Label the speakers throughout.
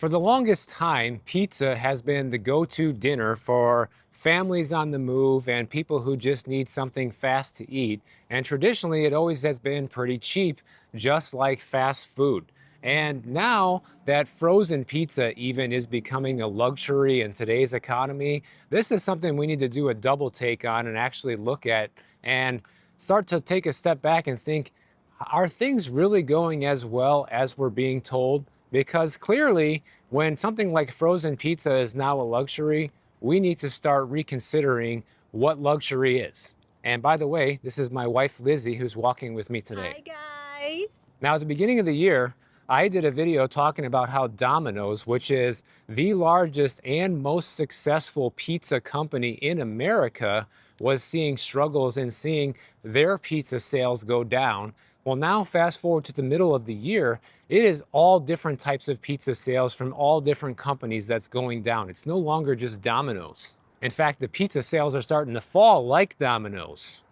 Speaker 1: For the longest time, pizza has been the go-to dinner for families on the move and people who just need something fast to eat. And traditionally, it always has been pretty cheap, just like fast food. And now that frozen pizza even is becoming a luxury in today's economy, this is something we need to do a double take on and actually look at and start to take a step back and think, are things really going as well as we're being told? Because clearly, when something like frozen pizza is now a luxury, we need to start reconsidering what luxury is. And by the way, this is my wife Lizzie who's walking with me today.
Speaker 2: Hi guys.
Speaker 1: Now, at the beginning of the year, I did a video talking about how Domino's, which is the largest and most successful pizza company in America, was seeing struggles and seeing their pizza sales go down. Well, now fast forward to the middle of the year, it is all different types of pizza sales from all different companies that's going down. It's no longer just Domino's. In fact, the pizza sales are starting to fall like Domino's.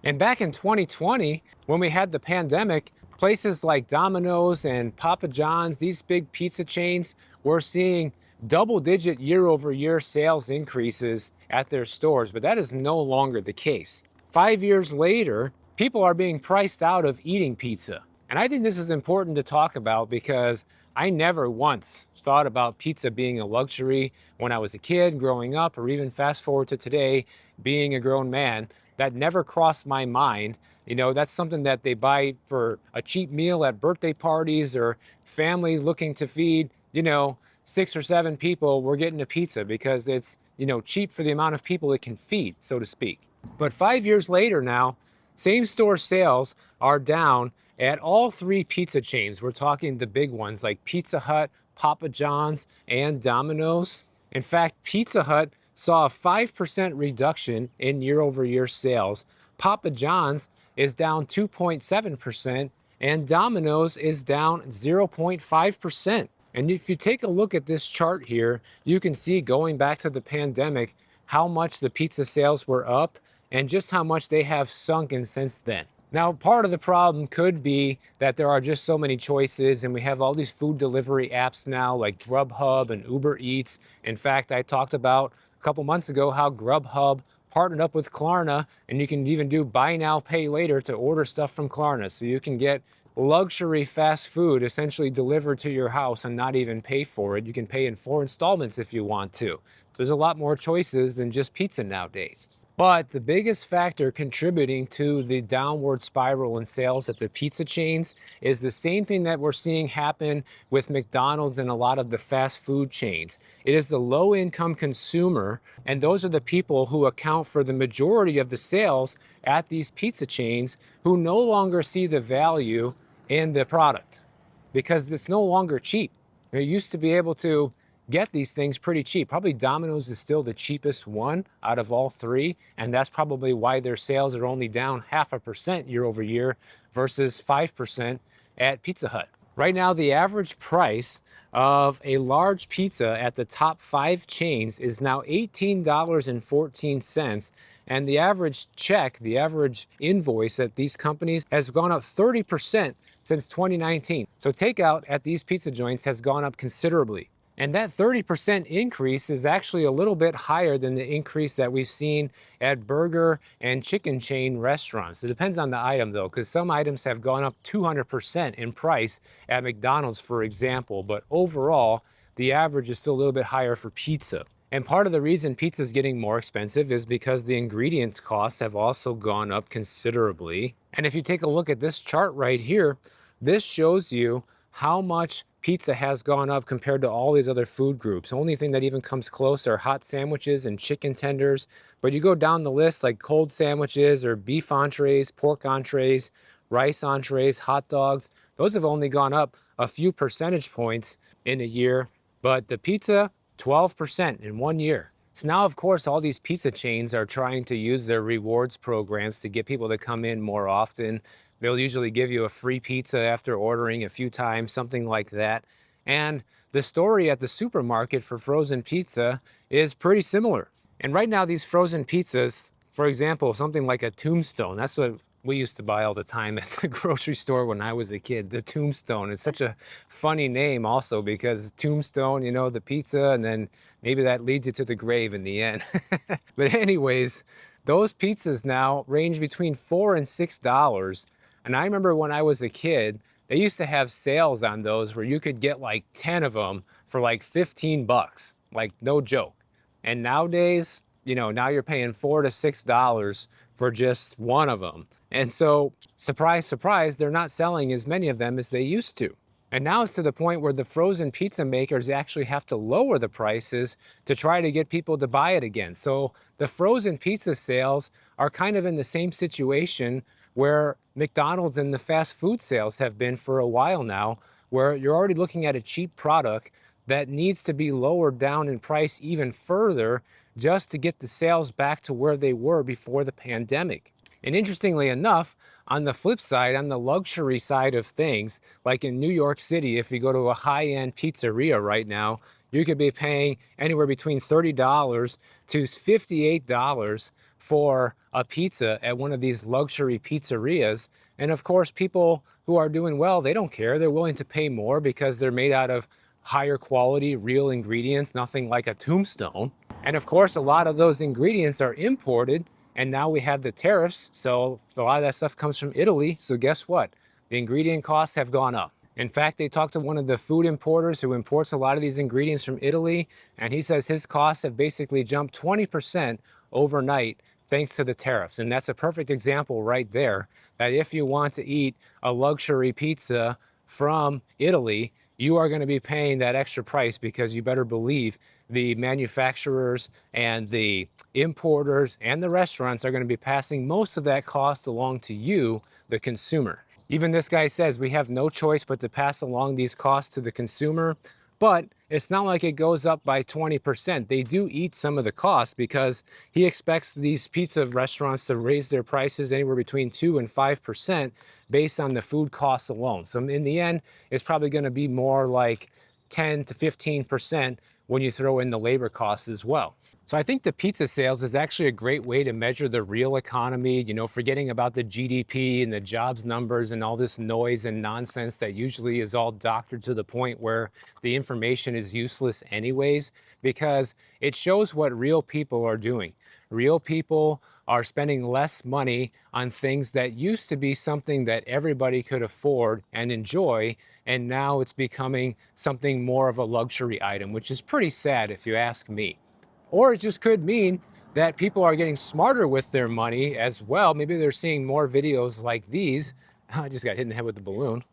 Speaker 1: And back in 2020, when we had the pandemic, places like Domino's and Papa John's, these big pizza chains, were seeing double-digit year-over-year sales increases at their stores, but that is no longer the case. 5 years later, people are being priced out of eating pizza. And I think this is important to talk about because I never once thought about pizza being a luxury when I was a kid growing up, or even fast forward to today, being a grown man. That never crossed my mind. You know, that's something that they buy for a cheap meal at birthday parties or families looking to feed, 6 or 7 people. We're getting a pizza because it's, cheap for the amount of people it can feed, so to speak. But 5 years later now, same store sales are down at all three pizza chains. We're talking the big ones like Pizza Hut, Papa John's, and Domino's. In fact, Pizza Hut saw a 5% reduction in year-over-year sales. Papa John's is down 2.7%, and Domino's is down 0.5%. And if you take a look at this chart here, you can see going back to the pandemic, how much the pizza sales were up and just how much they have sunken since then. Now, part of the problem could be that there are just so many choices, and we have all these food delivery apps now like Grubhub and Uber Eats. In fact, I talked about a couple months ago how Grubhub partnered up with Klarna, and you can even do buy now, pay later to order stuff from Klarna. So you can get luxury fast food essentially delivered to your house and not even pay for it. You can pay in 4 installments if you want to. So there's a lot more choices than just pizza nowadays. But the biggest factor contributing to the downward spiral in sales at the pizza chains is the same thing that we're seeing happen with McDonald's and a lot of the fast food chains. It is the low-income consumer, and those are the people who account for the majority of the sales at these pizza chains, who no longer see the value in the product because it's no longer cheap. You used to be able to get these things pretty cheap. Probably Domino's is still the cheapest one out of all three, and that's probably why their sales are only down 0.5% year over year versus 5% at Pizza Hut. Right now, the average price of a large pizza at the top 5 chains is now $18.14, and the average check, the average invoice at these companies has gone up 30% since 2019. So takeout at these pizza joints has gone up considerably. And that 30% increase is actually a little bit higher than the increase that we've seen at burger and chicken chain restaurants. It depends on the item though, because some items have gone up 200% in price at McDonald's, for example. But overall, the average is still a little bit higher for pizza. And part of the reason pizza is getting more expensive is because the ingredients costs have also gone up considerably. And if you take a look at this chart right here, this shows you how much pizza has gone up compared to all these other food groups. The only thing that even comes close are hot sandwiches and chicken tenders. But you go down the list like cold sandwiches or beef entrees, pork entrees, rice entrees, hot dogs. Those have only gone up a few percentage points in a year, but the pizza, 12% in 1 year. So now, of course, all these pizza chains are trying to use their rewards programs to get people to come in more often. They'll usually give you a free pizza after ordering a few times, something like that. And the story at the supermarket for frozen pizza is pretty similar. And right now, these frozen pizzas, for example, something like a Tombstone, that's what we used to buy all the time at the grocery store when I was a kid, the Tombstone. It's such a funny name also because Tombstone, you know, the pizza, and then maybe that leads you to the grave in the end. But anyways, those pizzas now range between $4 and $6. And I remember when I was a kid, they used to have sales on those where you could get like 10 of them for like 15 bucks, like no joke. And nowadays, you know, now you're paying $4 to $6 for just one of them. And so, surprise, surprise, they're not selling as many of them as they used to. And now it's to the point where the frozen pizza makers actually have to lower the prices to try to get people to buy it again. So the frozen pizza sales are kind of in the same situation where McDonald's and the fast food sales have been for a while now, where you're already looking at a cheap product that needs to be lowered down in price even further just to get the sales back to where they were before the pandemic. And interestingly enough, on the flip side, on the luxury side of things, like in New York City, if you go to a high-end pizzeria right now, you could be paying anywhere between $30 to $58 for a pizza at one of these luxury pizzerias. And of course, people who are doing well, they don't care. They're willing to pay more because they're made out of higher quality, real ingredients, nothing like a Tombstone. And of course, a lot of those ingredients are imported, and now we have the tariffs. So a lot of that stuff comes from Italy. So guess what? The ingredient costs have gone up. In fact, they talked to one of the food importers who imports a lot of these ingredients from Italy, and he says his costs have basically jumped 20% overnight thanks to the tariffs. And that's a perfect example right there that if you want to eat a luxury pizza from Italy, you are going to be paying that extra price because you better believe the manufacturers and the importers and the restaurants are going to be passing most of that cost along to you, the consumer. Even this guy says we have no choice but to pass along these costs to the consumer, but it's not like it goes up by 20%. They do eat some of the costs because he expects these pizza restaurants to raise their prices anywhere between 2 and 5% based on the food costs alone. So in the end, it's probably going to be more like 10 to 15% when you throw in the labor costs as well. So I think the pizza sales is actually a great way to measure the real economy, you know, forgetting about the GDP and the jobs numbers and all this noise and nonsense that usually is all doctored to the point where the information is useless anyways, because it shows what real people are doing. Real people are spending less money on things that used to be something that everybody could afford and enjoy, and now it's becoming something more of a luxury item, which is pretty sad if you ask me. Or it just could mean that people are getting smarter with their money as well. Maybe they're seeing more videos like these. I just got hit in the head with the balloon.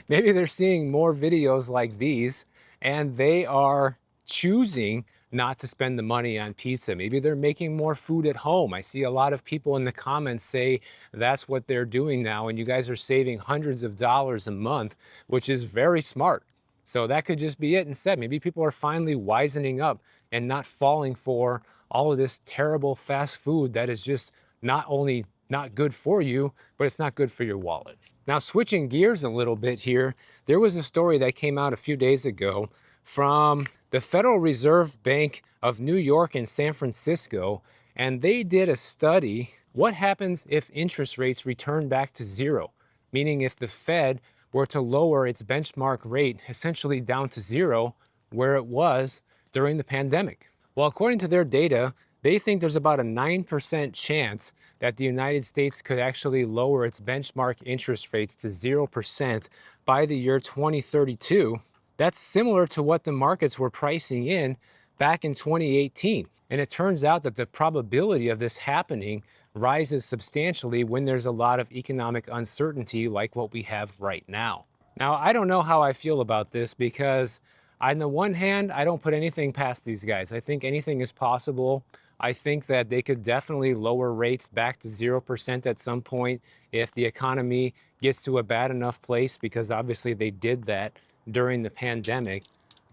Speaker 1: Maybe they're seeing more videos like these and they are choosing not to spend the money on pizza. Maybe they're making more food at home. I see a lot of people in the comments say that's what they're doing now, and you guys are saving hundreds of dollars a month, which is very smart. So that could just be it instead. Maybe people are finally wisening up and not falling for all of this terrible fast food that is just not only not good for you, but it's not good for your wallet. Now, switching gears a little bit here, there was a story that came out a few days ago from the Federal Reserve Bank of New York and San Francisco, and they did a study. What happens if interest rates return back to zero? Meaning if the Fed were to lower its benchmark rate essentially down to zero where it was during the pandemic. Well, according to their data, they think there's about a 9% chance that the United States could actually lower its benchmark interest rates to 0% by the year 2032. That's similar to what the markets were pricing in back in 2018. And it turns out that the probability of this happening rises substantially when there's a lot of economic uncertainty like what we have right now. Now, I don't know how I feel about this because on the one hand, I don't put anything past these guys. I think anything is possible. I think that they could definitely lower rates back to 0% at some point if the economy gets to a bad enough place, because obviously they did that during the pandemic.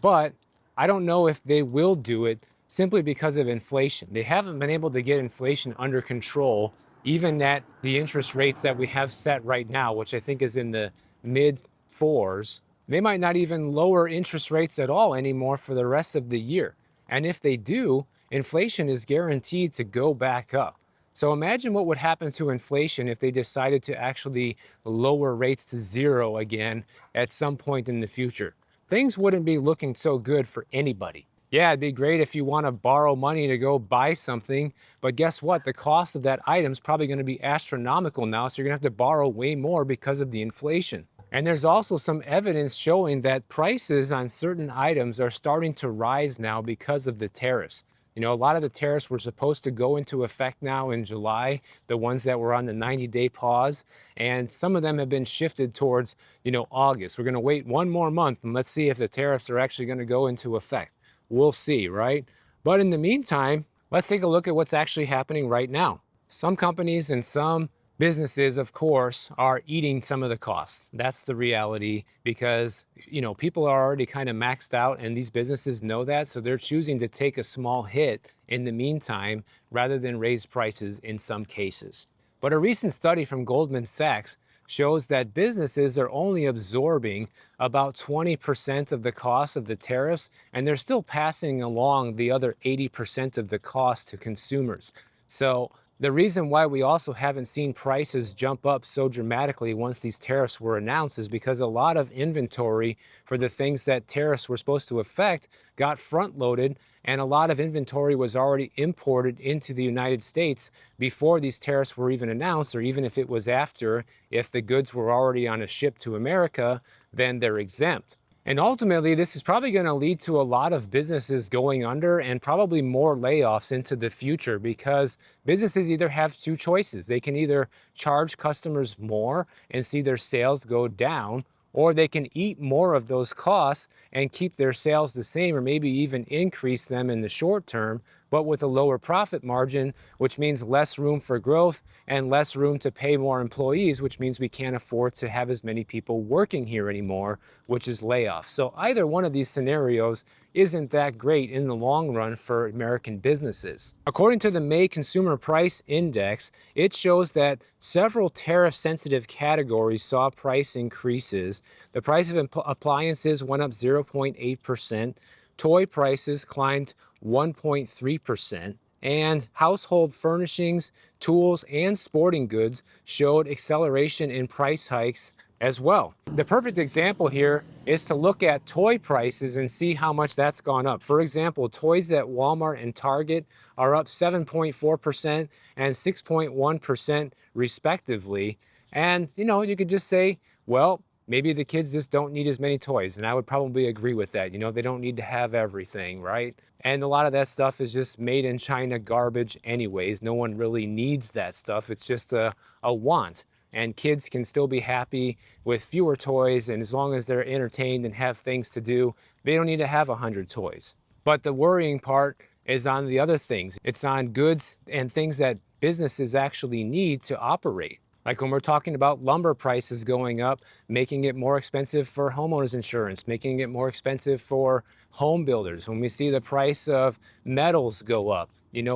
Speaker 1: But I don't know if they will do it simply because of inflation. They haven't been able to get inflation under control, even at the interest rates that we have set right now, which I think is in the mid fours. They might not even lower interest rates at all anymore for the rest of the year. And if they do, inflation is guaranteed to go back up. So imagine what would happen to inflation if they decided to actually lower rates to zero again at some point in the future. Things wouldn't be looking so good for anybody. Yeah, it'd be great if you want to borrow money to go buy something, but guess what? The cost of that item is probably going to be astronomical now, so you're going to have to borrow way more because of the inflation. And there's also some evidence showing that prices on certain items are starting to rise now because of the tariffs. A lot of the tariffs were supposed to go into effect now in July, the ones that were on the 90-day pause, and some of them have been shifted towards, August. We're going to wait one more month and let's see if the tariffs are actually going to go into effect. We'll see, right? But in the meantime, let's take a look at what's actually happening right now. Some companies and some businesses, of course, are eating some of the costs. That's the reality because, people are already kind of maxed out and these businesses know that. So they're choosing to take a small hit in the meantime rather than raise prices in some cases. But a recent study from Goldman Sachs shows that businesses are only absorbing about 20% of the cost of the tariffs, and they're still passing along the other 80% of the cost to consumers. So the reason why we also haven't seen prices jump up so dramatically once these tariffs were announced is because a lot of inventory for the things that tariffs were supposed to affect got front loaded, and a lot of inventory was already imported into the United States before these tariffs were even announced, or even if it was after, if the goods were already on a ship to America, then they're exempt. And ultimately, this is probably going to lead to a lot of businesses going under and probably more layoffs into the future because businesses either have two choices. They can either charge customers more and see their sales go down, or they can eat more of those costs and keep their sales the same or maybe even increase them in the short term, but with a lower profit margin, which means less room for growth and less room to pay more employees, which means we can't afford to have as many people working here anymore, which is layoffs. So either one of these scenarios isn't that great in the long run for American businesses. According to the May Consumer Price Index, it shows that several tariff-sensitive categories saw price increases. The price of appliances went up 0.8%, toy prices climbed 1.3%, and household furnishings, tools, and sporting goods showed acceleration in price hikes as well. The perfect example here is to look at toy prices and see how much that's gone up. For example, toys at Walmart and Target are up 7.4% and 6.1% respectively. And, you could just say, well, maybe the kids just don't need as many toys. And I would probably agree with that. They don't need to have everything, right? And a lot of that stuff is just made in China garbage anyways. No one really needs that stuff. It's just a want. And kids can still be happy with fewer toys. And as long as they're entertained and have things to do, they don't need to have 100 toys. But the worrying part is on the other things. It's on goods and things that businesses actually need to operate. Like when we're talking about lumber prices going up, making it more expensive for homeowners insurance, making it more expensive for home builders. When we see the price of metals go up,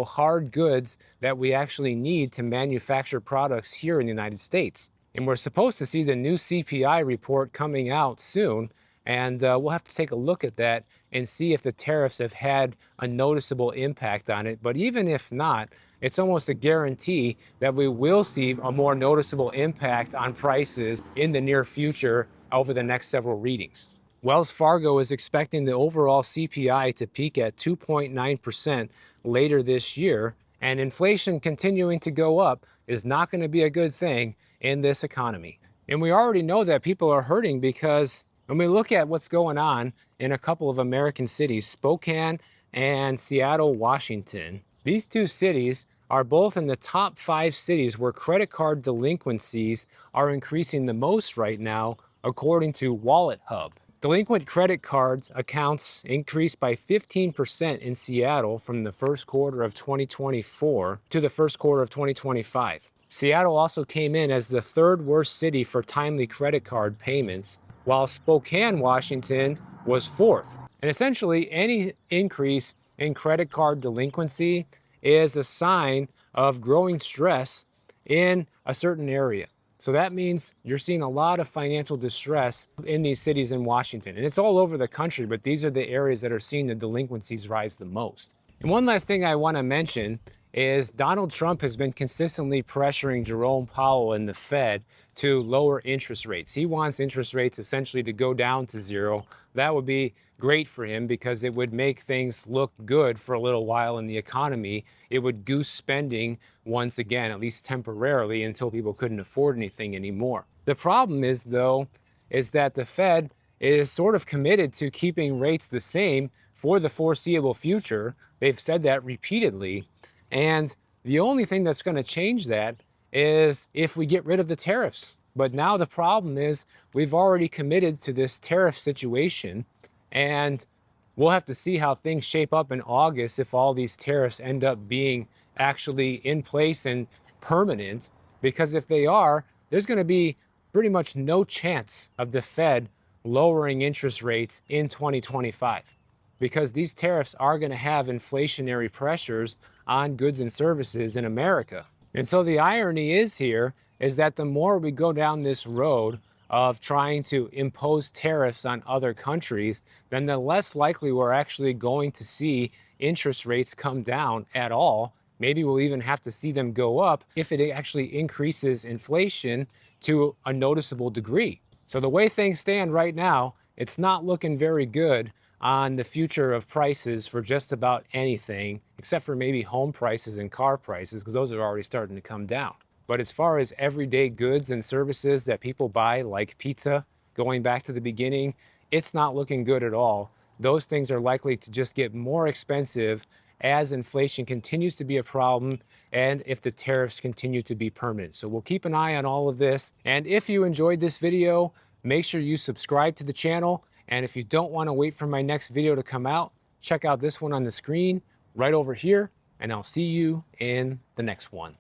Speaker 1: hard goods that we actually need to manufacture products here in the United States. And we're supposed to see the new CPI report coming out soon. And we'll have to take a look at that and see if the tariffs have had a noticeable impact on it. But even if not, it's almost a guarantee that we will see a more noticeable impact on prices in the near future over the next several readings. Wells Fargo is expecting the overall CPI to peak at 2.9% later this year, and inflation continuing to go up is not going to be a good thing in this economy. And we already know that people are hurting because when we look at what's going on in a couple of American cities, Spokane and Seattle, Washington, these two cities are both in the top 5 cities where credit card delinquencies are increasing the most right now, according to Wallet Hub. Delinquent credit cards accounts increased by 15% in Seattle from the first quarter of 2024 to the first quarter of 2025. Seattle also came in as the 3rd worst city for timely credit card payments, while Spokane, Washington was 4th. And essentially, any increase in credit card delinquency is a sign of growing stress in a certain area. So that means you're seeing a lot of financial distress in these cities in Washington. And it's all over the country, but these are the areas that are seeing the delinquencies rise the most. And one last thing I want to mention is Donald Trump has been consistently pressuring Jerome Powell and the Fed to lower interest rates. He wants interest rates essentially to go down to zero. That would be great for him because it would make things look good for a little while in the economy. It would goose spending once again, at least temporarily, until people couldn't afford anything anymore. The problem is, though, is that the Fed is sort of committed to keeping rates the same for the foreseeable future. They've said that repeatedly. And the only thing that's going to change that is if we get rid of the tariffs. But now the problem is we've already committed to this tariff situation, and we'll have to see how things shape up in August if all these tariffs end up being actually in place and permanent. Because if they are, there's going to be pretty much no chance of the Fed lowering interest rates in 2025, because these tariffs are going to have inflationary pressures on goods and services in America. And so the irony is here is that the more we go down this road of trying to impose tariffs on other countries, then the less likely we're actually going to see interest rates come down at all. Maybe we'll even have to see them go up if it actually increases inflation to a noticeable degree. So the way things stand right now, it's not looking very good on the future of prices for just about anything, except for maybe home prices and car prices, because those are already starting to come down. But as far as everyday goods and services that people buy, like pizza, going back to the beginning, it's not looking good at all. Those things are likely to just get more expensive as inflation continues to be a problem and if the tariffs continue to be permanent. So we'll keep an eye on all of this. And if you enjoyed this video, make sure you subscribe to the channel. And if you don't want to wait for my next video to come out, check out this one on the screen right over here, and I'll see you in the next one.